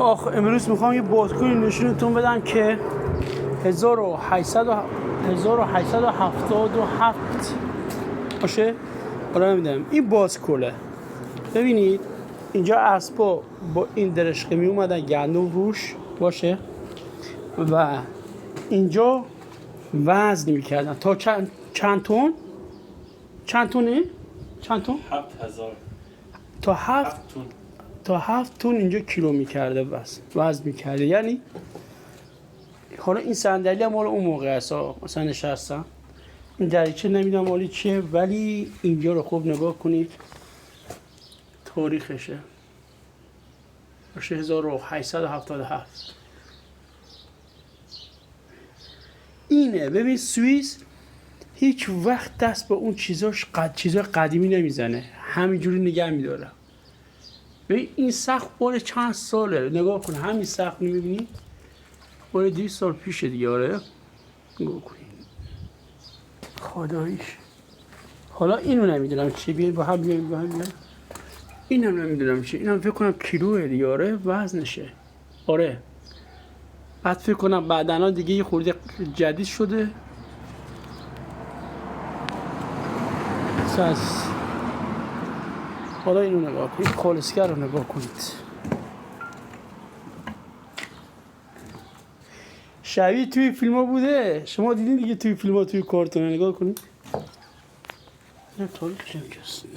امروز میخوام یه بازگویی نشونتون بدم که 1877 باشه. حالا نمیدونم این بازکله. ببینید اینجا اسبا با این درشقه می اومدن گندم روش باشه و اینجا وزن میکردن تا چند تن؟ چند تونه؟ چند تن؟ 7000 تا 7 تن اینجا کیلو میکرده وزن میکرده. یعنی حالا این صندلی مال اون موقع است مثلا نشستم این دریچه نمیدونم مالی چیه ولی اینجا رو خوب نگاه کنید تاریخشه 1877 اینه. ببین سوئیس هیچ وقت دست به اون چیزای قدیمی نمیزنه، همینجوری نگه میداره. ببین این سقف مال چند ساله، نگاه کن همین سقف میبینی مال 200 سال پیشه دیگه. آره نگاه کنید خداییش. حالا اینو نمیدونم چی، بیاید با هم بیاید اینم نمیدونم چی، اینم فکر کنم کیلوه دیگه. آره وزنشه. آره بعد فکر کنم بعدنا دیگه یه خورده جدید شده. حالا اینو نگاه کنید، کالسکه رو نگاه کنید، شبیه توی فیلم ها بوده. شما دیدین دیگه توی فیلم ها توی کارتون. نگاه کنید. نه تاریخش هم کسی